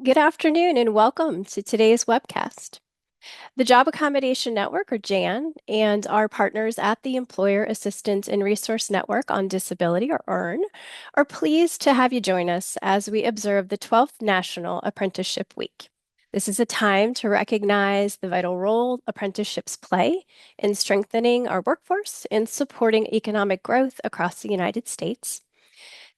Good afternoon and welcome to today's webcast. The Job Accommodation Network, or JAN, and our partners at the Employer Assistance and Resource Network on Disability, or EARN, are pleased to have you join us as we observe the 12th National Apprenticeship Week. This is a time to recognize the vital role apprenticeships play in strengthening our workforce and supporting economic growth across the United States.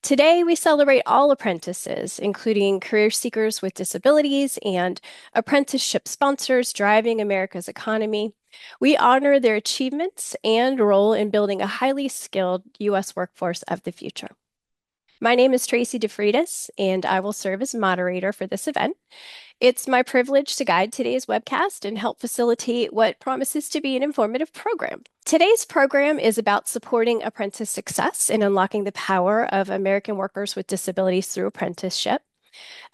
Today, we celebrate all apprentices, including career seekers with disabilities and apprenticeship sponsors driving America's economy. We honor their achievements and role in building a highly skilled U.S. workforce of the future. My name is Tracy DeFreitas, and I will serve as moderator for this event. It's my privilege to guide today's webcast and help facilitate what promises to be an informative program. Today's program is about supporting apprentice success and unlocking the power of American workers with disabilities through apprenticeship.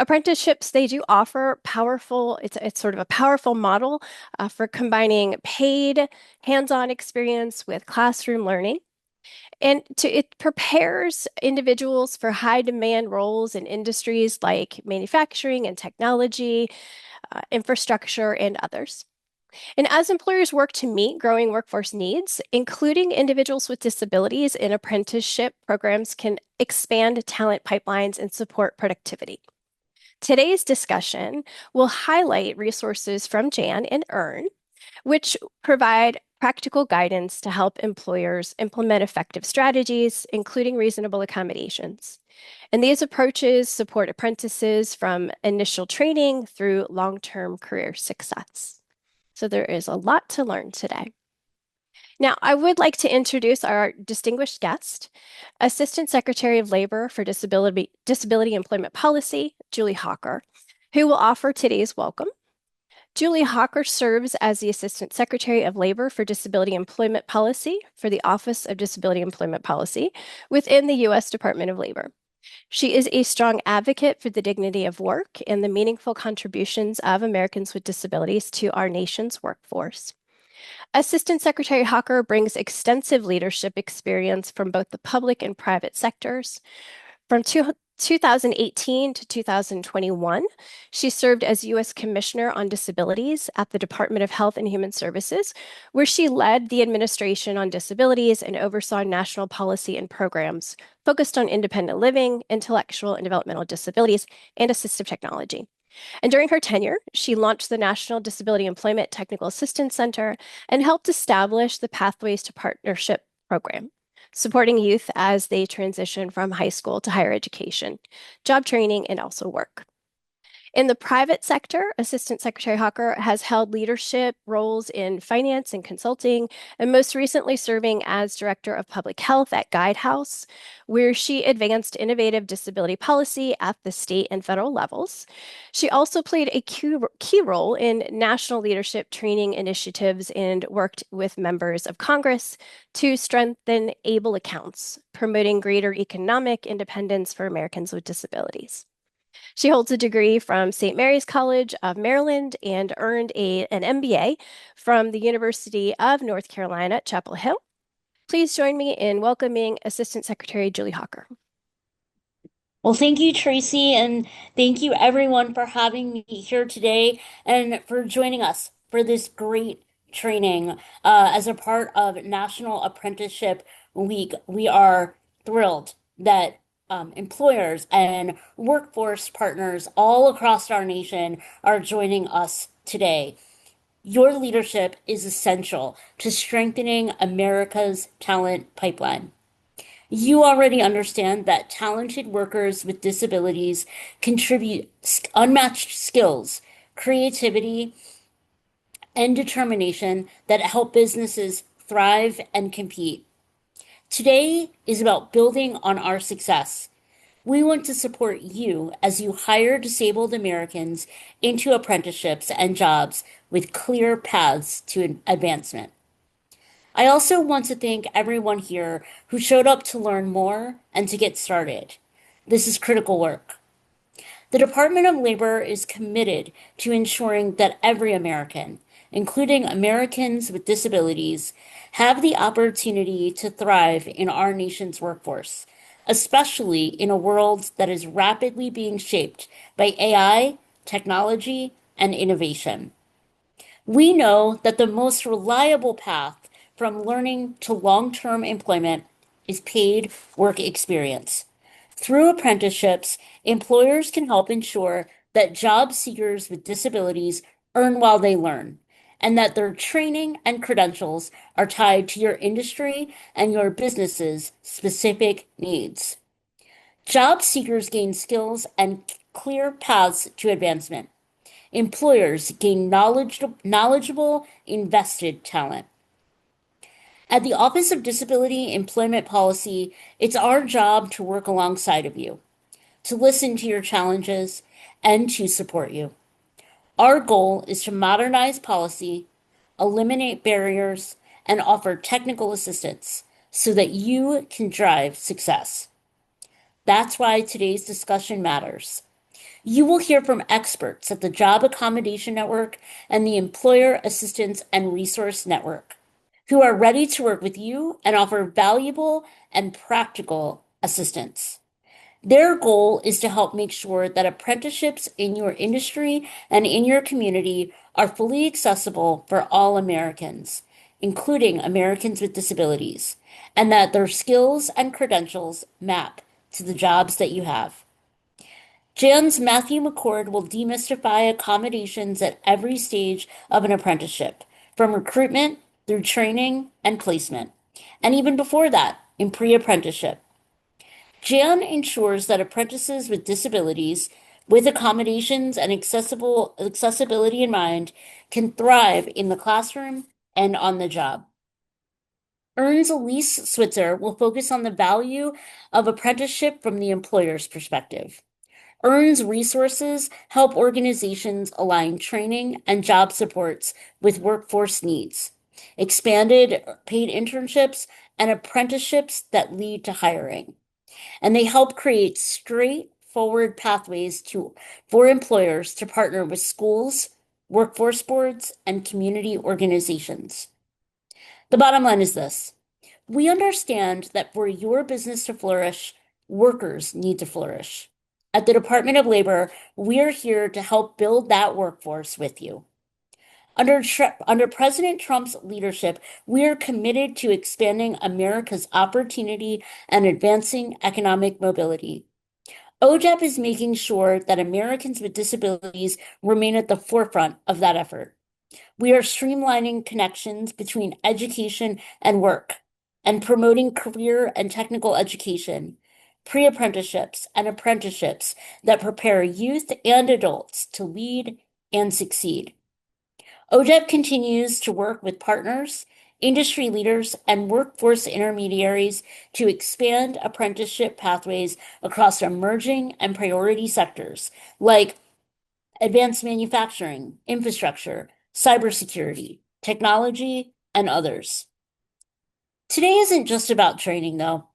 Apprenticeships, they do offer it's sort of a powerful model for combining paid hands-on experience with classroom learning. It prepares individuals for high demand roles in industries like manufacturing and technology, infrastructure, and others. And as employers work to meet growing workforce needs, including individuals with disabilities in apprenticeship programs can expand talent pipelines and support productivity. Today's discussion will highlight resources from JAN and EARN, which provide practical guidance to help employers implement effective strategies, including reasonable accommodations. And these approaches support apprentices from initial training through long-term career success. So there is a lot to learn today. Now, I would like to introduce our distinguished guest, Assistant Secretary of Labor for Disability Employment Policy, Julie Hawker, who will offer today's welcome. Julie Hawker serves as the Assistant Secretary of Labor for Disability Employment Policy for the Office of Disability Employment Policy within the U.S. Department of Labor. She is a strong advocate for the dignity of work and the meaningful contributions of Americans with disabilities to our nation's workforce. Assistant Secretary Hawker brings extensive leadership experience from both the public and private sectors. From 2018 to 2021, she served as U.S. Commissioner on Disabilities at the Department of Health and Human Services, where she led the administration on disabilities and oversaw national policy and programs focused on independent living, intellectual and developmental disabilities, and assistive technology. And during her tenure, she launched the National Disability Employment Technical Assistance Center and helped establish the Pathways to Partnership program, supporting youth as they transition from high school to higher education, job training, and also work. In the private sector, Assistant Secretary Hawker has held leadership roles in finance and consulting, and most recently serving as Director of Public Health at Guidehouse, where she advanced innovative disability policy at the state and federal levels. She also played a key role in national leadership training initiatives and worked with members of Congress to strengthen ABLE accounts, promoting greater economic independence for Americans with disabilities. She holds a degree from St. Mary's College of Maryland and earned an MBA from the University of North Carolina at Chapel Hill. Please join me in welcoming Assistant Secretary Julie Hawker. Well, thank you, Tracy, and thank you everyone for having me here today and for joining us for this great training. As a part of National Apprenticeship Week, we are thrilled that employers and workforce partners all across our nation are joining us today. Your leadership is essential to strengthening America's talent pipeline. You already understand that talented workers with disabilities contribute unmatched skills, creativity, and determination that help businesses thrive and compete. Today is about building on our success. We want to support you as you hire disabled Americans into apprenticeships and jobs with clear paths to advancement. I also want to thank everyone here who showed up to learn more and to get started. This is critical work. The Department of Labor is committed to ensuring that every American, including Americans with disabilities, have the opportunity to thrive in our nation's workforce, especially in a world that is rapidly being shaped by AI, technology, and innovation. We know that the most reliable path from learning to long-term employment is paid work experience. Through apprenticeships, employers can help ensure that job seekers with disabilities earn while they learn, and that their training and credentials are tied to your industry and your business's specific needs. Job seekers gain skills and clear paths to advancement. Employers gain knowledgeable, invested talent. At the Office of Disability Employment Policy, it's our job to work alongside of you, to listen to your challenges, and to support you. Our goal is to modernize policy, eliminate barriers, and offer technical assistance so that you can drive success. That's why today's discussion matters. You will hear from experts at the Job Accommodation Network and the Employer Assistance and Resource Network who are ready to work with you and offer valuable and practical assistance. Their goal is to help make sure that apprenticeships in your industry and in your community are fully accessible for all Americans, including Americans with disabilities, and that their skills and credentials map to the jobs that you have. Jan's Matthew McCord will demystify accommodations at every stage of an apprenticeship, from recruitment through training and placement, and even before that, in pre-apprenticeship. Jan ensures that apprentices with disabilities, with accommodations and accessibility in mind, can thrive in the classroom and on the job. EARN's Elise Switzer will focus on the value of apprenticeship from the employer's perspective. EARN's resources help organizations align training and job supports with workforce needs, expanded paid internships, and apprenticeships that lead to hiring. And they help create straightforward pathways for employers to partner with schools, workforce boards, and community organizations. The bottom line is this. We understand that for your business to flourish, workers need to flourish. At the Department of Labor, we're here to help build that workforce with you. Under President Trump's leadership, we are committed to expanding America's opportunity and advancing economic mobility. ODEP is making sure that Americans with disabilities remain at the forefront of that effort. We are streamlining connections between education and work and promoting career and technical education, pre-apprenticeships, and apprenticeships that prepare youth and adults to lead and succeed. ODEP continues to work with partners, industry leaders, and workforce intermediaries to expand apprenticeship pathways across emerging and priority sectors like advanced manufacturing, infrastructure, cybersecurity, technology, and others. Today isn't just about training, though.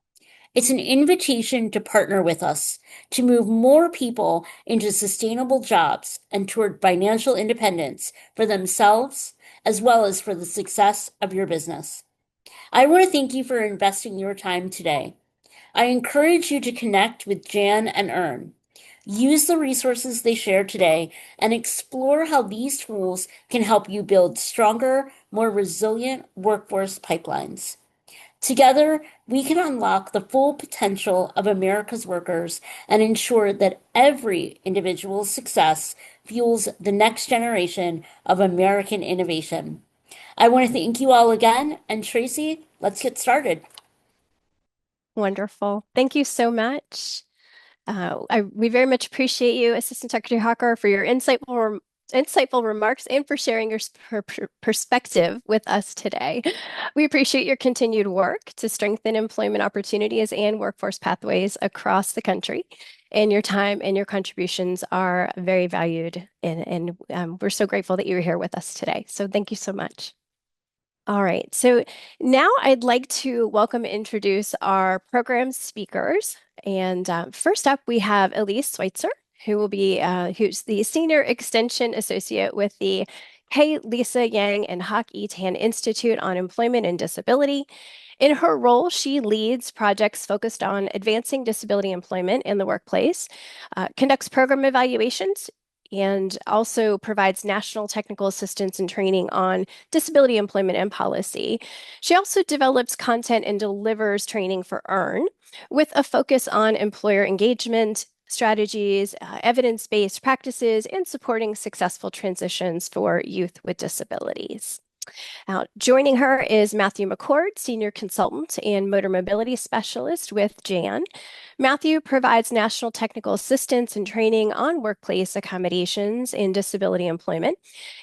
It's an invitation to partner with us to move more people into sustainable jobs and toward financial independence for themselves, as well as for the success of your business. I want to thank you for investing your time today. I encourage you to connect with Jan and Earn. Use the resources they share today and explore how these tools can help you build stronger, more resilient workforce pipelines. Together, we can unlock the full potential of America's workers and ensure that every individual's success fuels the next generation of American innovation. I want to thank you all again, and Tracy, let's get started. Wonderful. Thank you so much. We very much appreciate you, Assistant Secretary Hawker, for your insightful remarks and for sharing your perspective with us today. We appreciate your continued work to strengthen employment opportunities and workforce pathways across the country. And your time and your contributions are very valued. And we're so grateful that you're here with us today. So thank you so much. All right, so now I'd like to welcome and introduce our program speakers. And first up, we have Elise Schweitzer, who's the Senior Extension Associate with the K. Lisa Yang and Hock E. Tan Institute on Employment and Disability. In her role, she leads projects focused on advancing disability employment in the workplace, conducts program evaluations, and also provides national technical assistance and training on disability employment and policy. She also develops content and delivers training for EARN with a focus on employer engagement strategies, evidence-based practices, and supporting successful transitions for youth with disabilities. Joining her is Matthew McCord, Senior Consultant and Motor Mobility Specialist with JAN. Matthew provides national technical assistance and training on workplace accommodations and disability employment.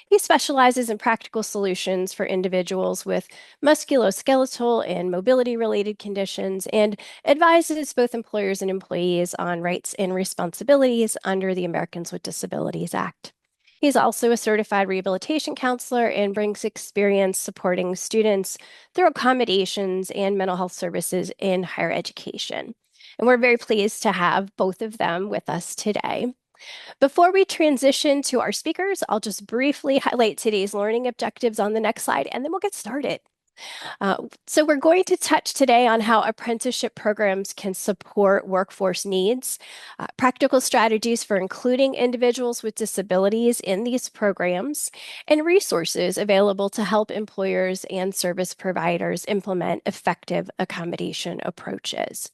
He specializes in practical solutions for individuals with musculoskeletal and mobility-related conditions and advises both employers and employees on rights and responsibilities under the Americans with Disabilities Act. He's also a certified rehabilitation counselor and brings experience supporting students through accommodations and mental health services in higher education. And we're very pleased to have both of them with us today. Before we transition to our speakers, I'll just briefly highlight today's learning objectives on the next slide, and then we'll get started. So we're going to touch today on how apprenticeship programs can support workforce needs, practical strategies for including individuals with disabilities in these programs, and resources available to help employers and service providers implement effective accommodation approaches.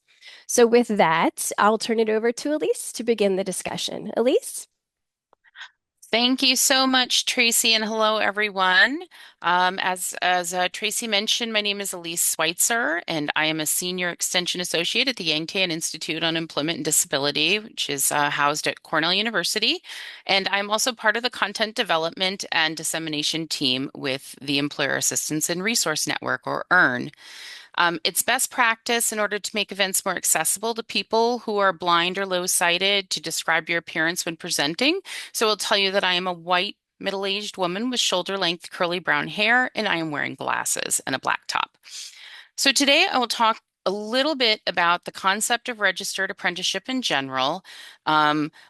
So with that, I'll turn it over to Elise to begin the discussion. Elise? Thank you so much, Tracy, and hello, everyone. As Tracy mentioned, my name is Elise Schweitzer, and I am a Senior Extension Associate at the Yang Institute on Employment and Disability, which is housed at Cornell University. And I'm also part of the content development and dissemination team with the Employer Assistance and Resource Network, or EARN. It's best practice in order to make events more accessible to people who are blind or low-sighted to describe your appearance when presenting. So I'll tell you that I am a white, middle-aged woman with shoulder-length curly brown hair, and I am wearing glasses and a black top. So today I will talk a little bit about the concept of registered apprenticeship in general,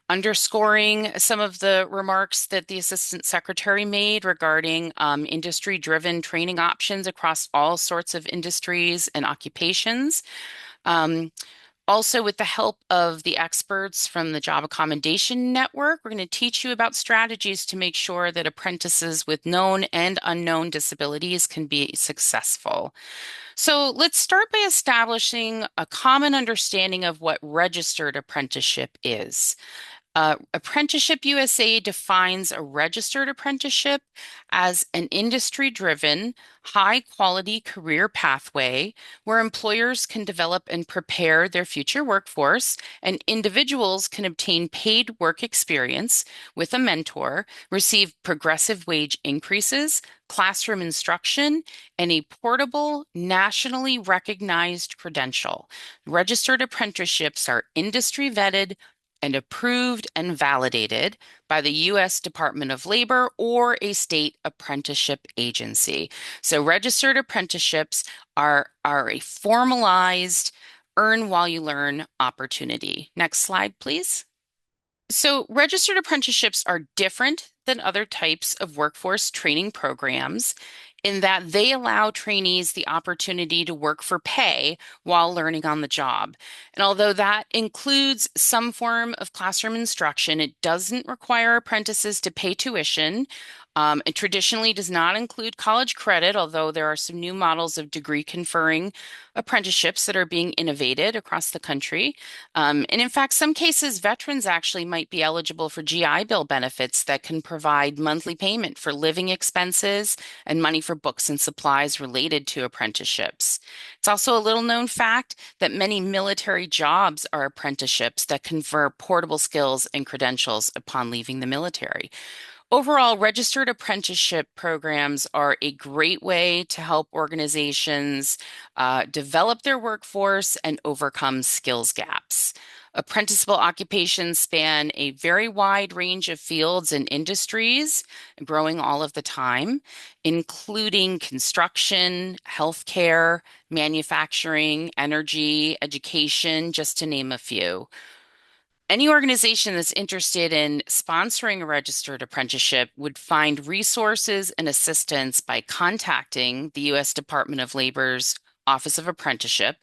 underscoring some of the remarks that the Assistant Secretary made regarding industry-driven training options across all sorts of industries and occupations. Also, with the help of the experts from the Job Accommodation Network, we're going to teach you about strategies to make sure that apprentices with known and unknown disabilities can be successful. So let's start by establishing a common understanding of what registered apprenticeship is. Apprenticeship USA defines a registered apprenticeship as an industry-driven, high-quality career pathway where employers can develop and prepare their future workforce, and individuals can obtain paid work experience with a mentor, receive progressive wage increases, classroom instruction, and a portable, nationally recognized credential. Registered apprenticeships are industry vetted and approved and validated by the U.S. Department of Labor or a state apprenticeship agency. So registered apprenticeships are a formalized earn while you learn opportunity. Next slide, please. So registered apprenticeships are different than other types of workforce training programs in that they allow trainees the opportunity to work for pay while learning on the job. And although that includes some form of classroom instruction, it doesn't require apprentices to pay tuition. It traditionally does not include college credit, although there are some new models of degree conferring apprenticeships that are being innovated across the country. And in fact, some cases, veterans actually might be eligible for GI Bill benefits that can provide monthly payment for living expenses and money for books and supplies related to apprenticeships. It's also a little known fact that many military jobs are apprenticeships that confer portable skills and credentials upon leaving the military. Overall, registered apprenticeship programs are a great way to help organizations develop their workforce and overcome skills gaps. Apprenticeable occupations span a very wide range of fields and industries, growing all of the time, including construction, healthcare, manufacturing, energy, education, just to name a few. Any organization that's interested in sponsoring a registered apprenticeship would find resources and assistance by contacting the U.S. Department of Labor's Office of Apprenticeship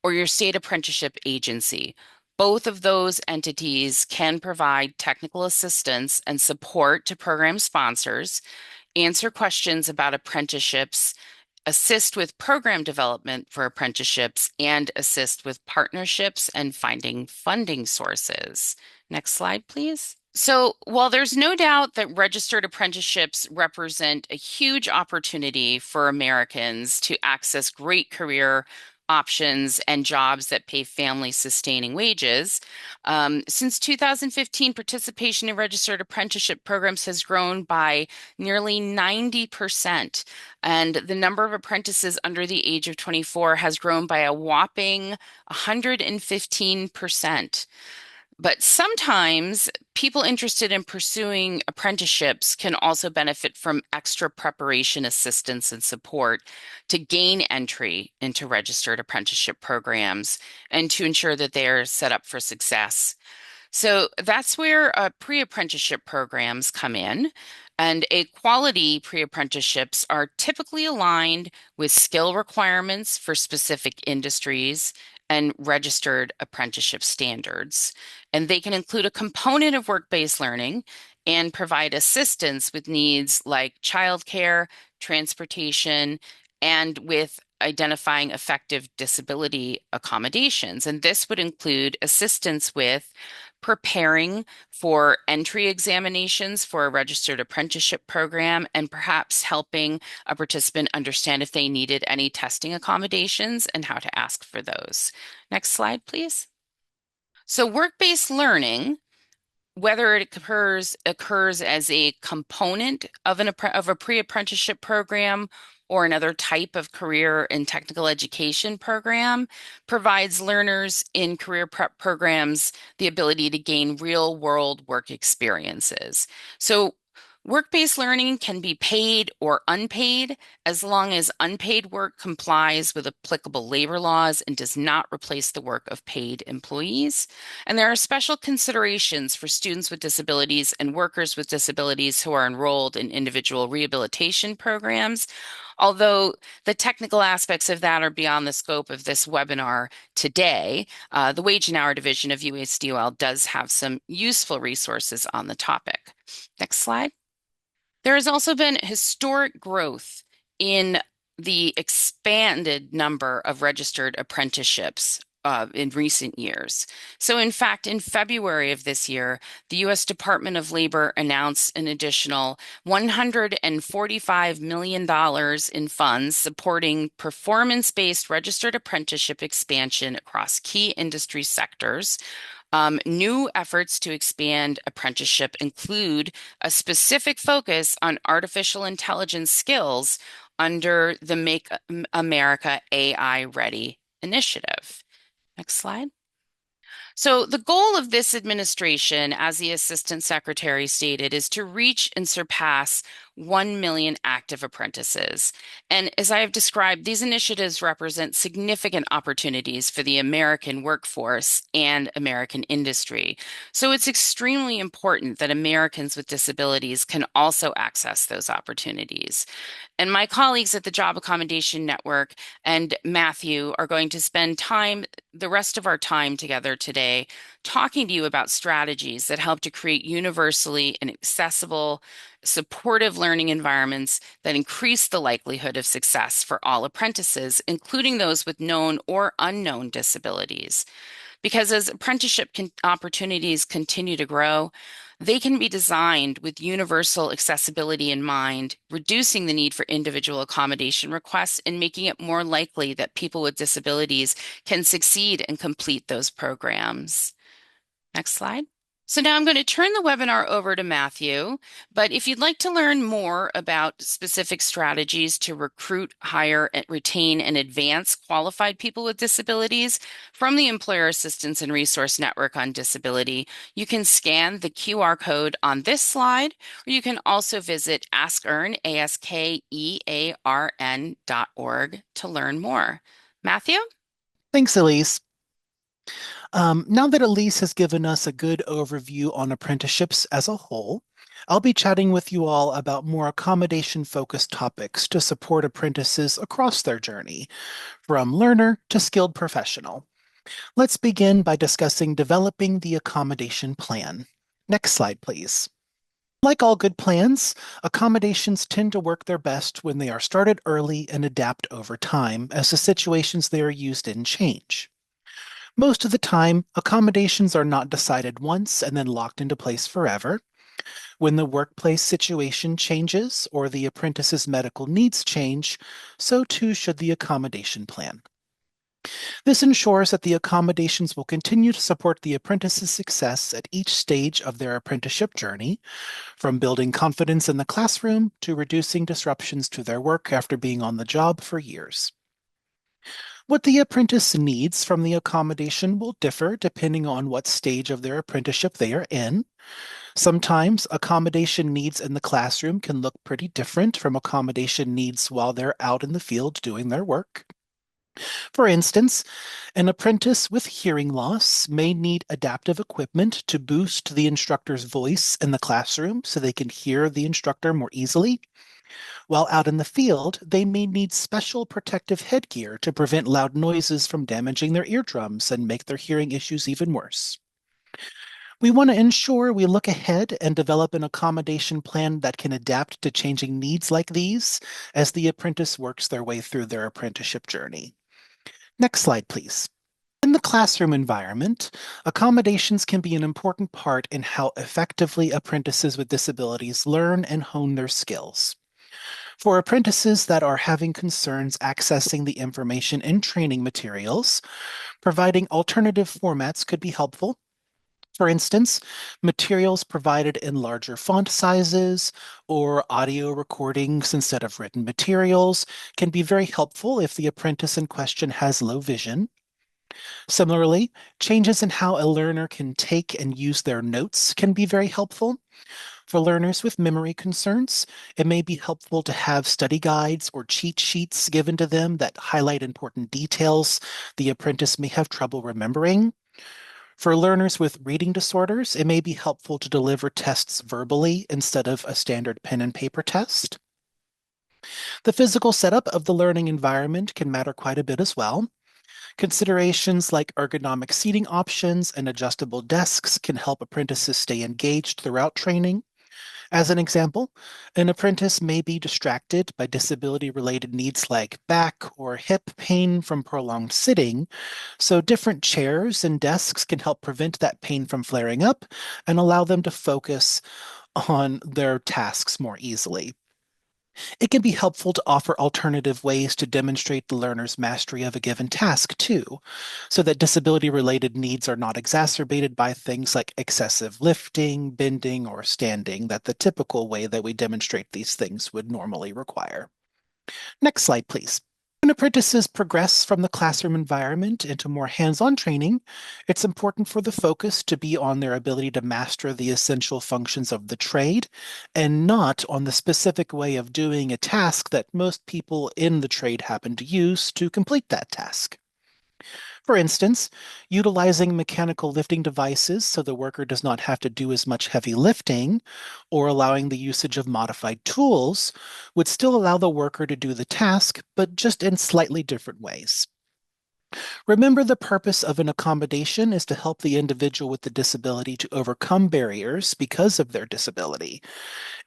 or your state apprenticeship agency. Both of those entities can provide technical assistance and support to program sponsors, answer questions about apprenticeships, assist with program development for apprenticeships, and assist with partnerships and finding funding sources. Next slide, please. So, while there's no doubt that registered apprenticeships represent a huge opportunity for Americans to access great career options and jobs that pay family-sustaining wages, since 2015, participation in registered apprenticeship programs has grown by nearly 90%. And the number of apprentices under the age of 24 has grown by a whopping 115%. But sometimes people interested in pursuing apprenticeships can also benefit from extra preparation, assistance, and support to gain entry into registered apprenticeship programs and to ensure that they are set up for success. So that's where pre-apprenticeship programs come in. And quality pre-apprenticeships are typically aligned with skill requirements for specific industries and registered apprenticeship standards. And they can include a component of work-based learning and provide assistance with needs like childcare, transportation, and with identifying effective disability accommodations. And this would include assistance with preparing for entry examinations for a registered apprenticeship program, and perhaps helping a participant understand if they needed any testing accommodations and how to ask for those. Next slide, please. So work-based learning, whether it occurs as a component of a pre-apprenticeship program or another type of career and technical education program, provides learners in career prep programs the ability to gain real-world work experiences. So work-based learning can be paid or unpaid as long as unpaid work complies with applicable labor laws and does not replace the work of paid employees. And there are special considerations for students with disabilities and workers with disabilities who are enrolled in individual rehabilitation programs. Although the technical aspects of that are beyond the scope of this webinar today, the Wage and Hour Division of USDOL does have some useful resources on the topic. Next slide. There has also been historic growth in the expanded number of registered apprenticeships in recent years. So in fact, in February of this year, the U.S. Department of Labor announced an additional $145 million in funds supporting performance-based registered apprenticeship expansion across key industry sectors. New efforts to expand apprenticeship include a specific focus on artificial intelligence skills under the Make America AI Ready initiative. Next slide. So the goal of this administration, as the Assistant Secretary stated, is to reach and surpass 1 million active apprentices. And as I have described, these initiatives represent significant opportunities for the American workforce and American industry. So it's extremely important that Americans with disabilities can also access those opportunities. And my colleagues at the Job Accommodation Network and Matthew are going to spend the rest of our time together today, talking to you about strategies that help to create universally and accessible, supportive learning environments that increase the likelihood of success for all apprentices, including those with known or unknown disabilities. Because as apprenticeship opportunities continue to grow, they can be designed with universal accessibility in mind, reducing the need for individual accommodation requests and making it more likely that people with disabilities can succeed and complete those programs. Next slide. So now I'm going to turn the webinar over to Matthew, but if you'd like to learn more about specific strategies to recruit, hire, and retain and advance qualified people with disabilities from the Employer Assistance and Resource Network on Disability, you can scan the QR code on this slide, or you can also visit AskEarn, ASKEARN.org to learn more. Matthew? Thanks, Elise. Now that Elise has given us a good overview on apprenticeships as a whole, I'll be chatting with you all about more accommodation-focused topics to support apprentices across their journey, from learner to skilled professional. Let's begin by discussing developing the accommodation plan. Next slide, please. Like all good plans, accommodations tend to work their best when they are started early and adapt over time as the situations they are used in change. Most of the time, accommodations are not decided once and then locked into place forever. When the workplace situation changes or the apprentice's medical needs change, so too should the accommodation plan. This ensures that the accommodations will continue to support the apprentice's success at each stage of their apprenticeship journey, from building confidence in the classroom to reducing disruptions to their work after being on the job for years. What the apprentice needs from the accommodation will differ depending on what stage of their apprenticeship they are in. Sometimes accommodation needs in the classroom can look pretty different from accommodation needs while they're out in the field doing their work. For instance, an apprentice with hearing loss may need adaptive equipment to boost the instructor's voice in the classroom so they can hear the instructor more easily. While out in the field, they may need special protective headgear to prevent loud noises from damaging their eardrums and make their hearing issues even worse. We want to ensure we look ahead and develop an accommodation plan that can adapt to changing needs like these as the apprentice works their way through their apprenticeship journey. Next slide, please. In the classroom environment, accommodations can be an important part in how effectively apprentices with disabilities learn and hone their skills. For apprentices that are having concerns accessing the information in training materials, providing alternative formats could be helpful. For instance, materials provided in larger font sizes or audio recordings instead of written materials can be very helpful if the apprentice in question has low vision. Similarly, changes in how a learner can take and use their notes can be very helpful. For learners with memory concerns, it may be helpful to have study guides or cheat sheets given to them that highlight important details the apprentice may have trouble remembering. For learners with reading disorders, it may be helpful to deliver tests verbally instead of a standard pen and paper test. The physical setup of the learning environment can matter quite a bit as well. Considerations like ergonomic seating options and adjustable desks can help apprentices stay engaged throughout training. As an example, an apprentice may be distracted by disability-related needs like back or hip pain from prolonged sitting, so different chairs and desks can help prevent that pain from flaring up and allow them to focus on their tasks more easily. It can be helpful to offer alternative ways to demonstrate the learner's mastery of a given task, too, so that disability-related needs are not exacerbated by things like excessive lifting, bending, or standing that the typical way that we demonstrate these things would normally require. Next slide, please. When apprentices progress from the classroom environment into more hands-on training, it's important for the focus to be on their ability to master the essential functions of the trade and not on the specific way of doing a task that most people in the trade happen to use to complete that task. For instance, utilizing mechanical lifting devices so the worker does not have to do as much heavy lifting, or allowing the usage of modified tools, would still allow the worker to do the task, but just in slightly different ways. Remember, the purpose of an accommodation is to help the individual with the disability to overcome barriers because of their disability.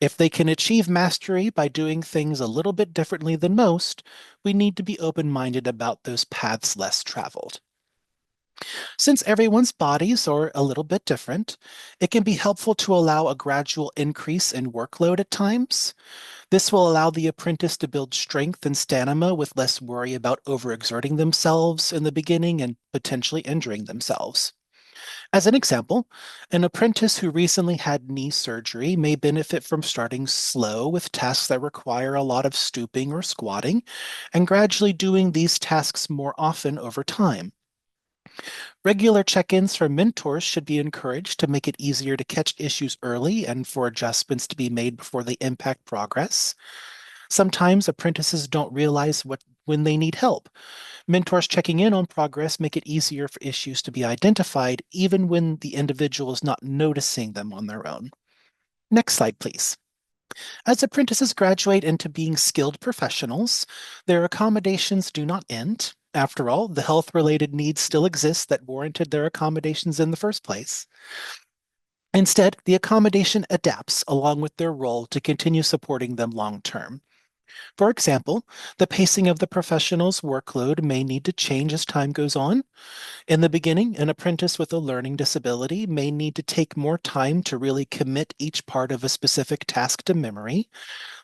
If they can achieve mastery by doing things a little bit differently than most, we need to be open-minded about those paths less traveled. Since everyone's bodies are a little bit different, it can be helpful to allow a gradual increase in workload at times. This will allow the apprentice to build strength and stamina with less worry about overexerting themselves in the beginning and potentially injuring themselves. As an example, an apprentice who recently had knee surgery may benefit from starting slow with tasks that require a lot of stooping or squatting, and gradually doing these tasks more often over time. Regular check-ins from mentors should be encouraged to make it easier to catch issues early and for adjustments to be made before they impact progress. Sometimes apprentices don't realize when they need help. Mentors checking in on progress make it easier for issues to be identified even when the individual is not noticing them on their own. Next slide, please. As apprentices graduate into being skilled professionals, their accommodations do not end. After all, the health-related needs still exist that warranted their accommodations in the first place. Instead, the accommodation adapts along with their role to continue supporting them long term. For example, the pacing of the professional's workload may need to change as time goes on. In the beginning, an apprentice with a learning disability may need to take more time to really commit each part of a specific task to memory.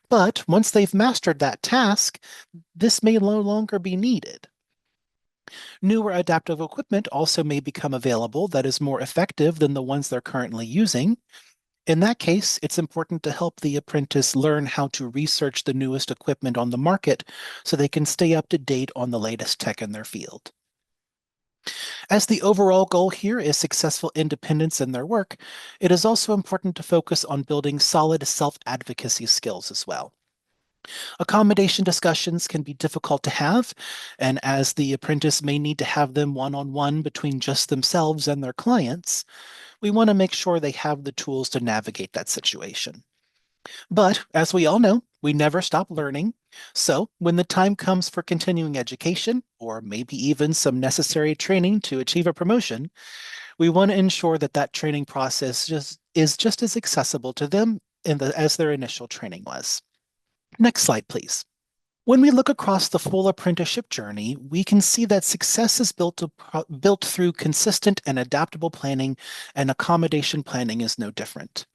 But once they've mastered that task, this may no longer be needed. Newer adaptive equipment also may become available that is more effective than the ones they're currently using. In that case, it's important to help the apprentice learn how to research the newest equipment on the market so they can stay up to date on the latest tech in their field. As the overall goal here is successful independence in their work, it is also important to focus on building solid self-advocacy skills as well. Accommodation discussions can be difficult to have, and as the apprentice may need to have them one-on-one between just themselves and their clients, we want to make sure they have the tools to navigate that situation. But as we all know, we never stop learning. So when the time comes for continuing education, or maybe even some necessary training to achieve a promotion, we want to ensure that that training process is just as accessible to them as their initial training was. Next slide, please. When we look across the full apprenticeship journey, we can see that success is built through consistent and adaptable planning, and accommodation planning is no different.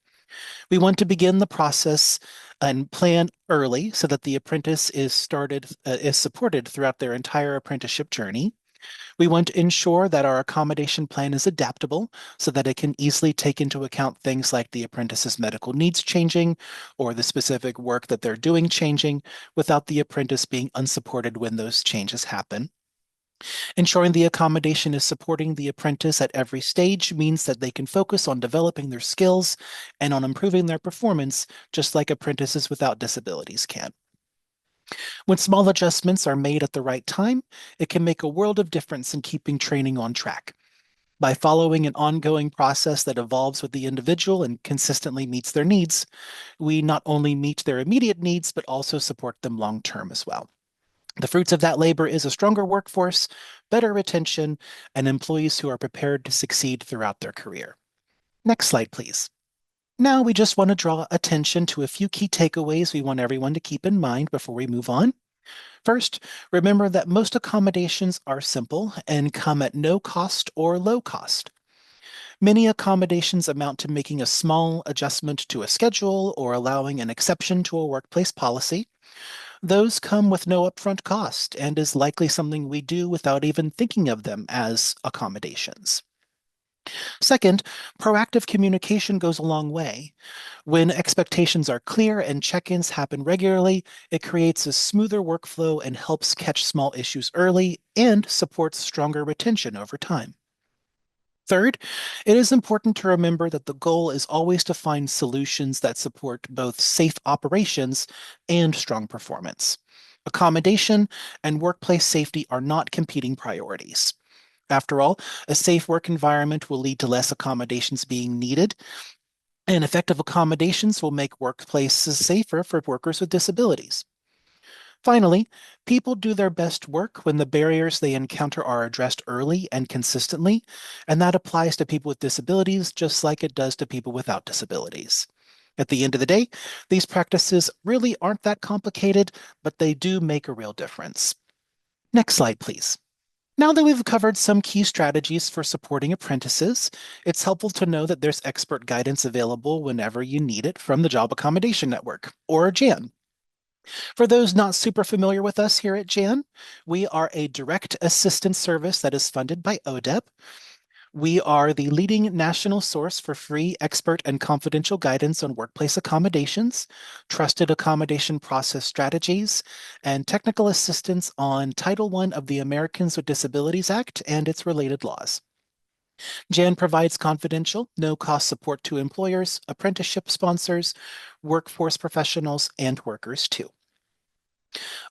We want to begin the process and plan early so that the apprentice is supported throughout their entire apprenticeship journey. We want to ensure that our accommodation plan is adaptable so that it can easily take into account things like the apprentice's medical needs changing or the specific work that they're doing changing without the apprentice being unsupported when those changes happen. Ensuring the accommodation is supporting the apprentice at every stage means that they can focus on developing their skills and on improving their performance, just like apprentices without disabilities can. When small adjustments are made at the right time, it can make a world of difference in keeping training on track. By following an ongoing process that evolves with the individual and consistently meets their needs, we not only meet their immediate needs, but also support them long term as well. The fruits of that labor is a stronger workforce, better retention, and employees who are prepared to succeed throughout their career. Next slide, please. Now we just want to draw attention to a few key takeaways we want everyone to keep in mind before we move on. First, remember that most accommodations are simple and come at no cost or low cost. Many accommodations amount to making a small adjustment to a schedule or allowing an exception to a workplace policy. Those come with no upfront cost and is likely something we do without even thinking of them as accommodations. Second, proactive communication goes a long way. When expectations are clear and check-ins happen regularly, it creates a smoother workflow and helps catch small issues early and supports stronger retention over time. Third, it is important to remember that the goal is always to find solutions that support both safe operations and strong performance. Accommodation and workplace safety are not competing priorities. After all, a safe work environment will lead to less accommodations being needed, and effective accommodations will make workplaces safer for workers with disabilities. Finally, people do their best work when the barriers they encounter are addressed early and consistently, and that applies to people with disabilities just like it does to people without disabilities. At the end of the day, these practices really aren't that complicated, but they do make a real difference. Next slide, please. Now that we've covered some key strategies for supporting apprentices, it's helpful to know that there's expert guidance available whenever you need it from the Job Accommodation Network, or JAN. For those not super familiar with us here at JAN, we are a direct assistance service that is funded by ODEP. We are the leading national source for free, expert, and confidential guidance on workplace accommodations, trusted accommodation process strategies, and technical assistance on Title I of the Americans with Disabilities Act and its related laws. JAN provides confidential, no-cost support to employers, apprenticeship sponsors, workforce professionals, and workers too.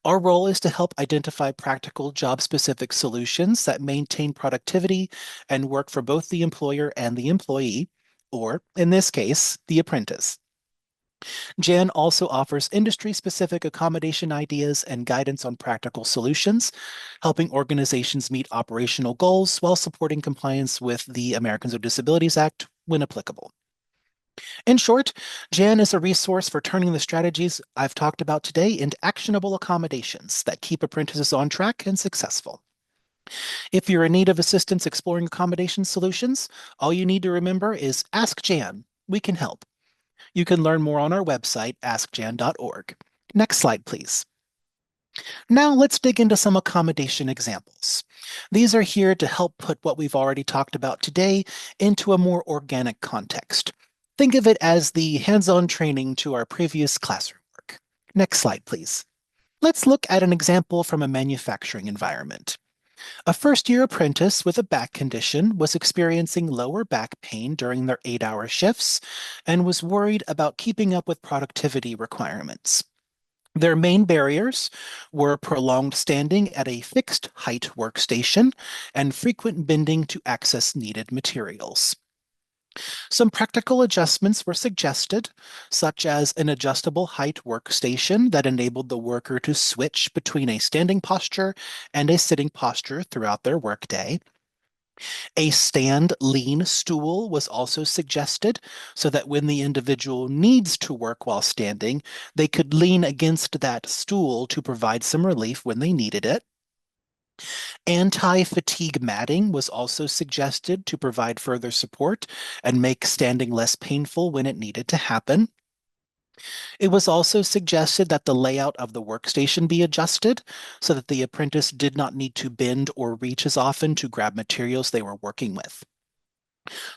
Our role is to help identify practical job-specific solutions that maintain productivity and work for both the employer and the employee, or in this case, the apprentice. Jan also offers industry-specific accommodation ideas and guidance on practical solutions, helping organizations meet operational goals while supporting compliance with the Americans with Disabilities Act when applicable. In short, Jan is a resource for turning the strategies I've talked about today into actionable accommodations that keep apprentices on track and successful. If you're in need of assistance exploring accommodation solutions, all you need to remember is ask Jan. We can help. You can learn more on our website, askjan.org. Next slide, please. Now let's dig into some accommodation examples. These are here to help put what we've already talked about today into a more organic context. Think of it as the hands-on training to our previous classroom work. Next slide, please. Let's look at an example from a manufacturing environment. A first-year apprentice with a back condition was experiencing lower back pain during their 8-hour shifts and was worried about keeping up with productivity requirements. Their main barriers were prolonged standing at a fixed height workstation and frequent bending to access needed materials. Some practical adjustments were suggested, such as an adjustable height workstation that enabled the worker to switch between a standing posture and a sitting posture throughout their workday. A stand lean stool was also suggested so that when the individual needs to work while standing, they could lean against that stool to provide some relief when they needed it. Anti-fatigue matting was also suggested to provide further support and make standing less painful when it needed to happen. It was also suggested that the layout of the workstation be adjusted so that the apprentice did not need to bend or reach as often to grab materials they were working with.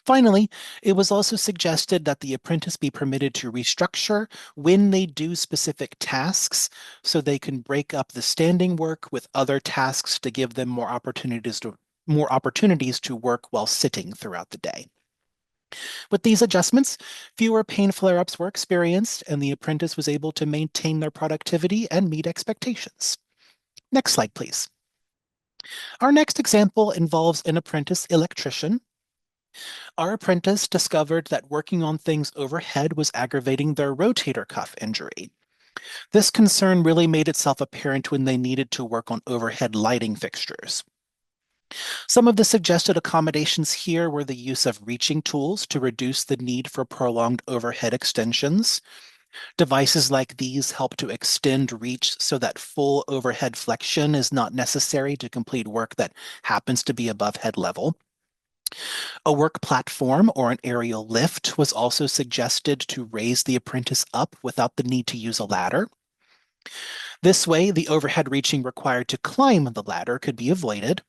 Finally, it was also suggested that the apprentice be permitted to restructure when they do specific tasks so they can break up the standing work with other tasks to give them more opportunities to work while sitting throughout the day. With these adjustments, fewer pain flare-ups were experienced, and the apprentice was able to maintain their productivity and meet expectations. Next slide, please. Our next example involves an apprentice electrician. Our apprentice discovered that working on things overhead was aggravating their rotator cuff injury. This concern really made itself apparent when they needed to work on overhead lighting fixtures. Some of the suggested accommodations here were the use of reaching tools to reduce the need for prolonged overhead extensions. Devices like these help to extend reach so that full overhead flexion is not necessary to complete work that happens to be above head level. A work platform or an aerial lift was also suggested to raise the apprentice up without the need to use a ladder. This way, the overhead reaching required to climb the ladder could be avoided.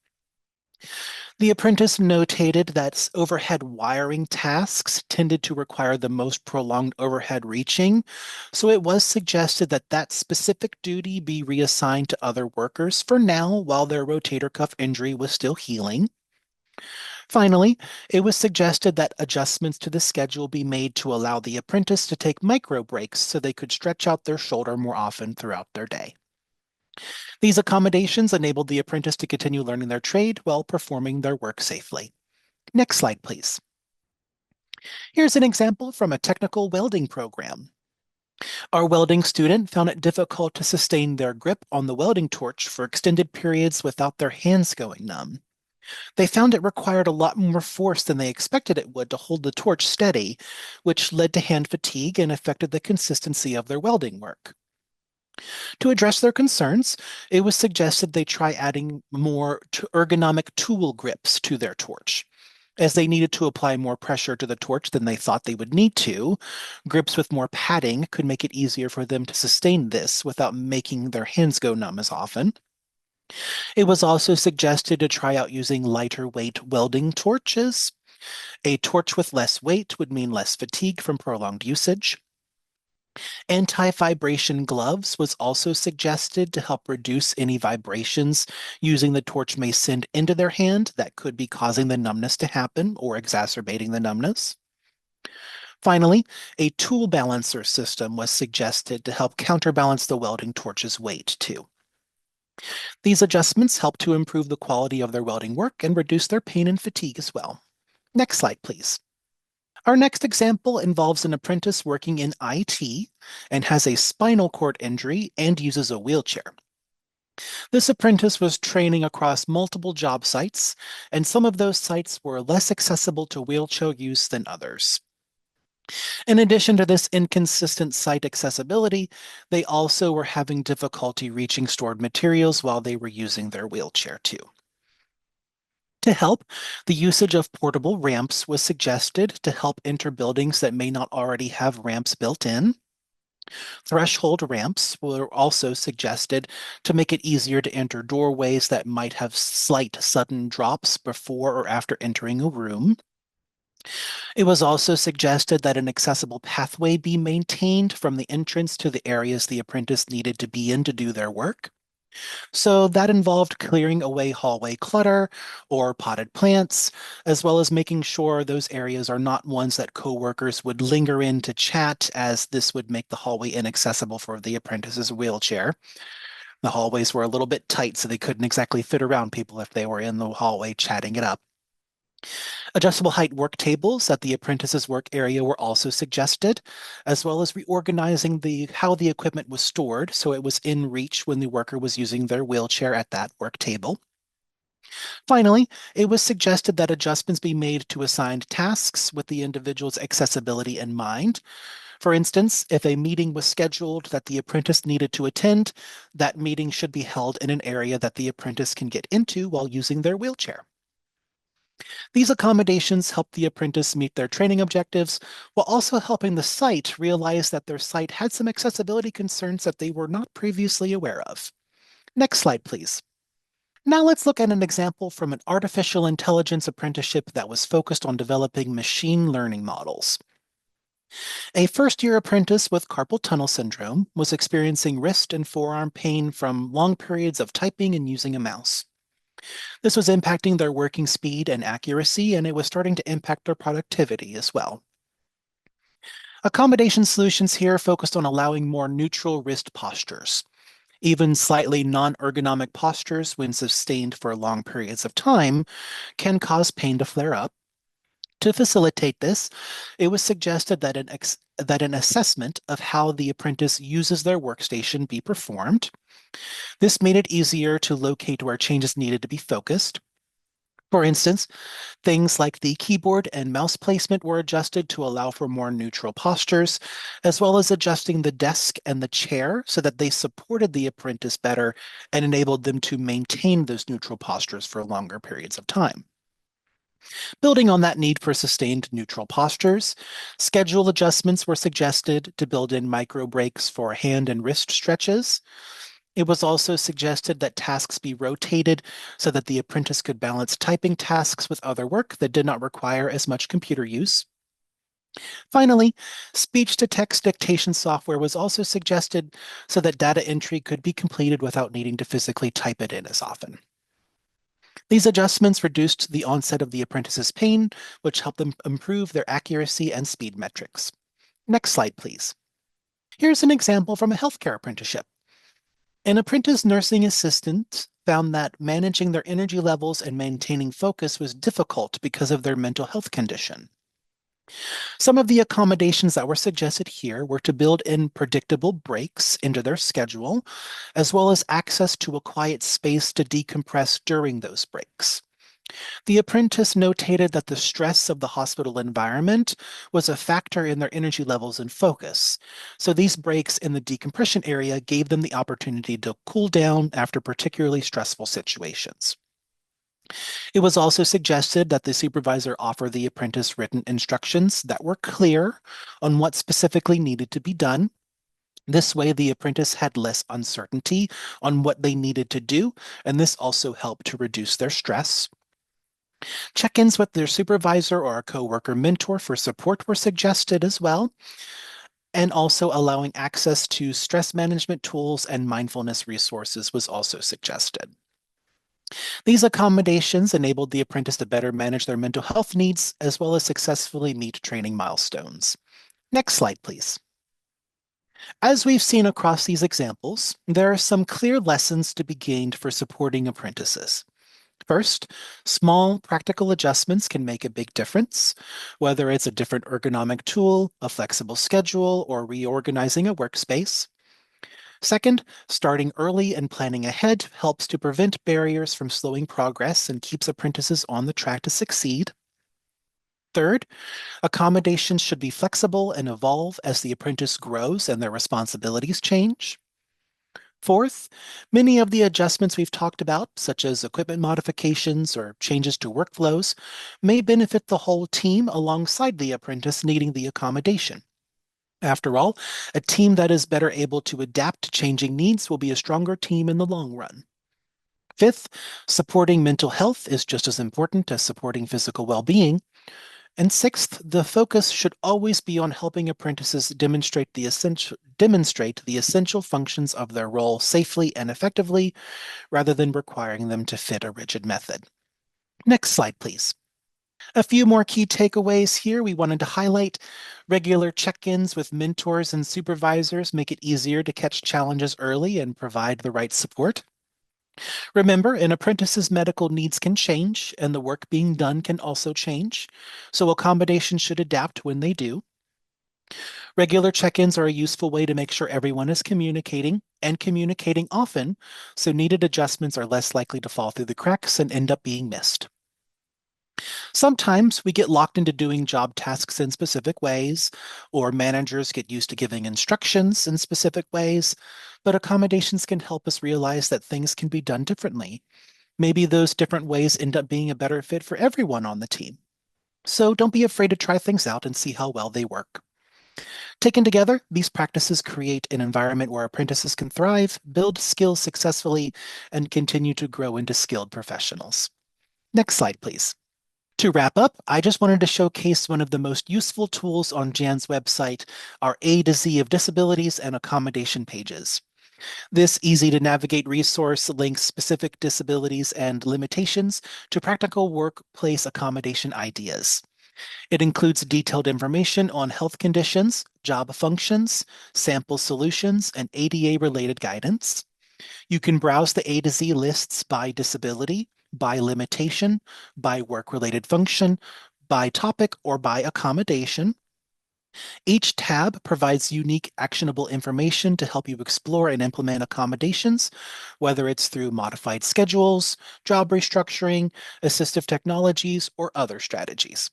The apprentice notated that overhead wiring tasks tended to require the most prolonged overhead reaching, so it was suggested that that specific duty be reassigned to other workers for now while their rotator cuff injury was still healing. Finally, it was suggested that adjustments to the schedule be made to allow the apprentice to take micro breaks so they could stretch out their shoulder more often throughout their day. These accommodations enabled the apprentice to continue learning their trade while performing their work safely. Next slide, please. Here's an example from a technical welding program. Our welding student found it difficult to sustain their grip on the welding torch for extended periods without their hands going numb. They found it required a lot more force than they expected it would to hold the torch steady, which led to hand fatigue and affected the consistency of their welding work. To address their concerns, it was suggested they try adding more ergonomic tool grips to their torch. As they needed to apply more pressure to the torch than they thought they would need to, grips with more padding could make it easier for them to sustain this without making their hands go numb as often. It was also suggested to try out using lighter weight welding torches. A torch with less weight would mean less fatigue from prolonged usage. Anti-vibration gloves was also suggested to help reduce any vibrations using the torch may send into their hand that could be causing the numbness to happen or exacerbating the numbness. Finally, a tool balancer system was suggested to help counterbalance the welding torch's weight too. These adjustments help to improve the quality of their welding work and reduce their pain and fatigue as well. Next slide, please. Our next example involves an apprentice working in IT and has a spinal cord injury and uses a wheelchair. This apprentice was training across multiple job sites, and some of those sites were less accessible to wheelchair use than others. In addition to this inconsistent site accessibility, they also were having difficulty reaching stored materials while they were using their wheelchair too. To help, the usage of portable ramps was suggested to help enter buildings that may not already have ramps built in. Threshold ramps were also suggested to make it easier to enter doorways that might have slight sudden drops before or after entering a room. It was also suggested that an accessible pathway be maintained from the entrance to the areas the apprentice needed to be in to do their work. So that involved clearing away hallway clutter or potted plants, as well as making sure those areas are not ones that coworkers would linger in to chat, as this would make the hallway inaccessible for the apprentice's wheelchair. The hallways were a little bit tight, so they couldn't exactly fit around people if they were in the hallway chatting it up. Adjustable height work tables at the apprentice's work area were also suggested, as well as reorganizing how the equipment was stored so it was in reach when the worker was using their wheelchair at that work table. Finally, it was suggested that adjustments be made to assigned tasks with the individual's accessibility in mind. For instance, if a meeting was scheduled that the apprentice needed to attend, that meeting should be held in an area that the apprentice can get into while using their wheelchair. These accommodations help the apprentice meet their training objectives while also helping the site realize that their site had some accessibility concerns that they were not previously aware of. Next slide, please. Now let's look at an example from an artificial intelligence apprenticeship that was focused on developing machine learning models. A first-year apprentice with carpal tunnel syndrome was experiencing wrist and forearm pain from long periods of typing and using a mouse. This was impacting their working speed and accuracy, and it was starting to impact their productivity as well. Accommodation solutions here focused on allowing more neutral wrist postures. Even slightly non-ergonomic postures, when sustained for long periods of time, can cause pain to flare up. To facilitate this, it was suggested that an assessment of how the apprentice uses their workstation be performed. This made it easier to locate where changes needed to be focused. For instance, things like the keyboard and mouse placement were adjusted to allow for more neutral postures, as well as adjusting the desk and the chair so that they supported the apprentice better and enabled them to maintain those neutral postures for longer periods of time. Building on that need for sustained neutral postures, schedule adjustments were suggested to build in micro breaks for hand and wrist stretches. It was also suggested that tasks be rotated so that the apprentice could balance typing tasks with other work that did not require as much computer use. Finally, speech-to-text dictation software was also suggested so that data entry could be completed without needing to physically type it in as often. These adjustments reduced the onset of the apprentice's pain, which helped them improve their accuracy and speed metrics. Next slide, please. Here's an example from a healthcare apprenticeship. An apprentice nursing assistant found that managing their energy levels and maintaining focus was difficult because of their mental health condition. Some of the accommodations that were suggested here were to build in predictable breaks into their schedule, as well as access to a quiet space to decompress during those breaks. The apprentice notated that the stress of the hospital environment was a factor in their energy levels and focus. So these breaks in the decompression area gave them the opportunity to cool down after particularly stressful situations. It was also suggested that the supervisor offer the apprentice written instructions that were clear on what specifically needed to be done. This way, the apprentice had less uncertainty on what they needed to do, and this also helped to reduce their stress. Check-ins with their supervisor or a coworker mentor for support were suggested as well, and also allowing access to stress management tools and mindfulness resources was also suggested. These accommodations enabled the apprentice to better manage their mental health needs as well as successfully meet training milestones. Next slide, please. As we've seen across these examples, there are some clear lessons to be gained for supporting apprentices. First, small practical adjustments can make a big difference, whether it's a different ergonomic tool, a flexible schedule, or reorganizing a workspace. Second, starting early and planning ahead helps to prevent barriers from slowing progress and keeps apprentices on the track to succeed. Third, accommodations should be flexible and evolve as the apprentice grows and their responsibilities change. Fourth, many of the adjustments we've talked about, such as equipment modifications or changes to workflows, may benefit the whole team alongside the apprentice needing the accommodation. After all, a team that is better able to adapt to changing needs will be a stronger team in the long run. Fifth, supporting mental health is just as important as supporting physical well-being. And sixth, the focus should always be on helping apprentices demonstrate the essential functions of their role safely and effectively, rather than requiring them to fit a rigid method. Next slide, please. A few more key takeaways here we wanted to highlight. Regular check-ins with mentors and supervisors make it easier to catch challenges early and provide the right support. Remember, an apprentice's medical needs can change, and the work being done can also change, so accommodations should adapt when they do. Regular check-ins are a useful way to make sure everyone is communicating and communicating often, so needed adjustments are less likely to fall through the cracks and end up being missed. Sometimes we get locked into doing job tasks in specific ways, or managers get used to giving instructions in specific ways, but accommodations can help us realize that things can be done differently. Maybe those different ways end up being a better fit for everyone on the team. So don't be afraid to try things out and see how well they work. Taken together, these practices create an environment where apprentices can thrive, build skills successfully, and continue to grow into skilled professionals. Next slide, please. To wrap up, I just wanted to showcase one of the most useful tools on Jan's website, our A to Z of disabilities and accommodation pages. This easy to navigate resource links specific disabilities and limitations to practical workplace accommodation ideas. It includes detailed information on health conditions, job functions, sample solutions, and ADA-related guidance. You can browse the A to Z lists by disability, by limitation, by work-related function, by topic, or by accommodation. Each tab provides unique actionable information to help you explore and implement accommodations, whether it's through modified schedules, job restructuring, assistive technologies, or other strategies.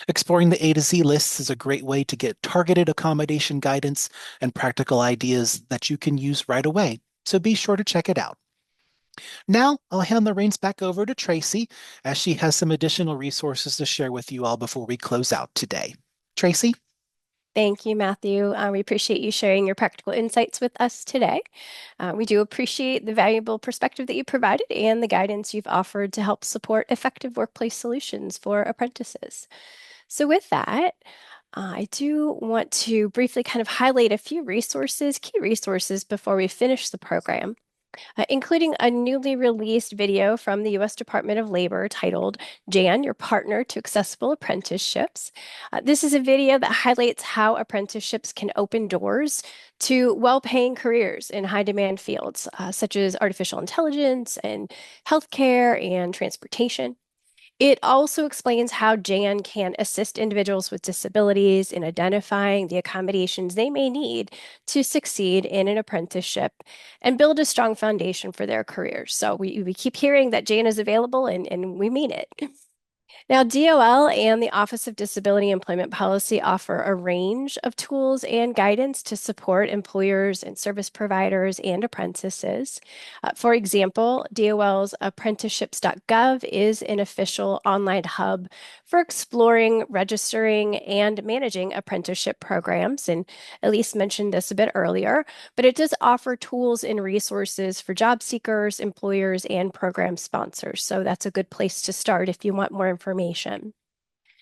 Exploring the A to Z lists is a great way to get targeted accommodation guidance and practical ideas that you can use right away, so be sure to check it out. Now, I'll hand the reins back over to Tracy as she has some additional resources to share with you all before we close out today. Tracy? Thank you, Matthew. We appreciate you sharing your practical insights with us today. We do appreciate the valuable perspective that you provided and the guidance you've offered to help support effective workplace solutions for apprentices. So with that, I do want to briefly kind of highlight a few resources, key resources before we finish the program. Including a newly released video from the U.S. Department of Labor titled Jan, Your Partner to Accessible Apprenticeships. This is a video that highlights how apprenticeships can open doors to well-paying careers in high-demand fields, such as artificial intelligence and healthcare and transportation. It also explains how Jan can assist individuals with disabilities in identifying the accommodations they may need to succeed in an apprenticeship and build a strong foundation for their careers. So we keep hearing that Jan is available, and we mean it. Now, DOL and the Office of Disability Employment Policy offer a range of tools and guidance to support employers and service providers and apprentices. For example, DOL's apprenticeships.gov is an official online hub for exploring, registering, and managing apprenticeship programs. And Elise mentioned this a bit earlier, but it does offer tools and resources for job seekers, employers, and program sponsors. So that's a good place to start if you want more information.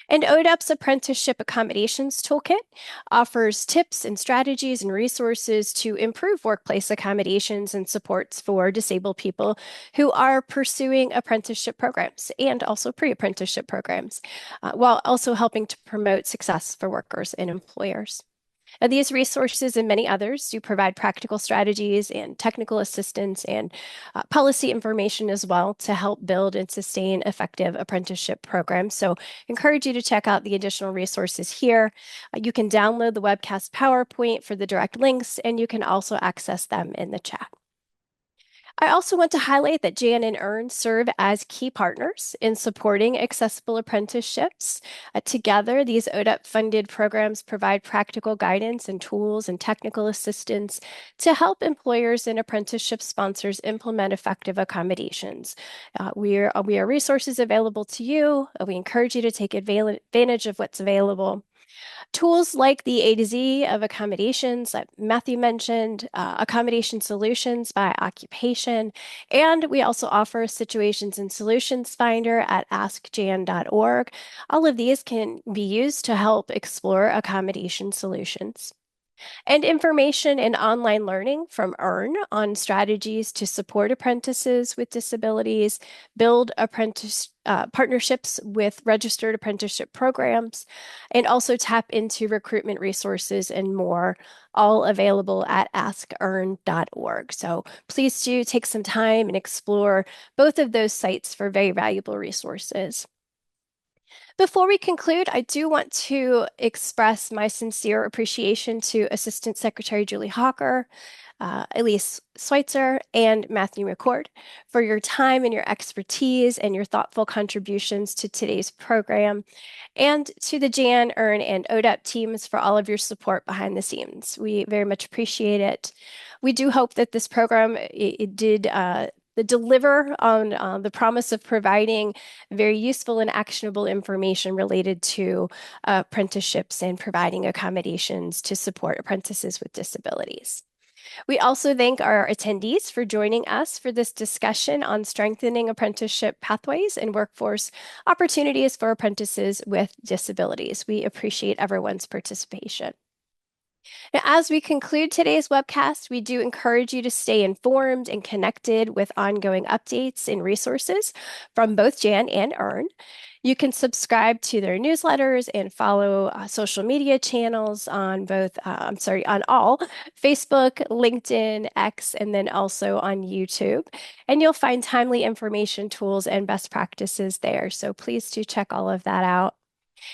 And ODEP's Apprenticeship Accommodations Toolkit offers tips and strategies and resources to improve workplace accommodations and supports for disabled people who are pursuing apprenticeship programs and also pre-apprenticeship programs, while also helping to promote success for workers and employers. And these resources and many others do provide practical strategies and technical assistance and policy information as well to help build and sustain effective apprenticeship programs. So encourage you to check out the additional resources here. You can download the webcast PowerPoint for the direct links, and you can also access them in the chat. I also want to highlight that Jan and EARN serve as key partners in supporting accessible apprenticeships. Together, these ODEP-funded programs provide practical guidance and tools and technical assistance to help employers and apprenticeship sponsors implement effective accommodations. We are resources available to you. We encourage you to take advantage of what's available. Tools like the A to Z of accommodations that Matthew mentioned, accommodation solutions by occupation, and we also offer situations and solutions finder at askjan.org. All of these can be used to help explore accommodation solutions. And information and online learning from EARN on strategies to support apprentices with disabilities, build apprentice partnerships with registered apprenticeship programs, and also tap into recruitment resources and more, all available at askearn.org. So please do take some time and explore both of those sites for very valuable resources. Before we conclude, I do want to express my sincere appreciation to Assistant Secretary Julie Hawker, Elise Schweitzer, and Matthew McCord for your time and your expertise and your thoughtful contributions to today's program, and to the Jan, EARN, and ODEP teams for all of your support behind the scenes. We very much appreciate it. We do hope that this program it did deliver on the promise of providing very useful and actionable information related to apprenticeships and providing accommodations to support apprentices with disabilities. We also thank our attendees for joining us for this discussion on strengthening apprenticeship pathways and workforce opportunities for apprentices with disabilities. We appreciate everyone's participation. Now, as we conclude today's webcast, we do encourage you to stay informed and connected with ongoing updates and resources from both Jan and EARN. You can subscribe to their newsletters and follow social media channels on on all Facebook, LinkedIn, X, and then also on YouTube. And you'll find timely information, tools, and best practices there. So please do check all of that out.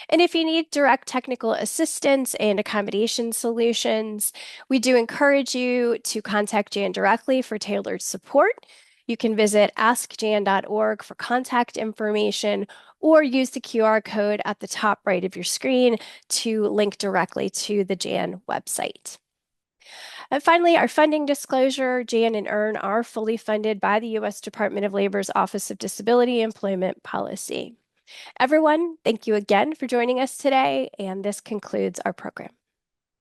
And if you need direct technical assistance and accommodation solutions, we do encourage you to contact Jan directly for tailored support. You can visit askjan.org for contact information or use the QR code at the top right of your screen to link directly to the Jan website. And finally, our funding disclosure, Jan and EARN are fully funded by the U.S. Department of Labor's Office of Disability Employment Policy. Everyone, thank you again for joining us today, and this concludes our program.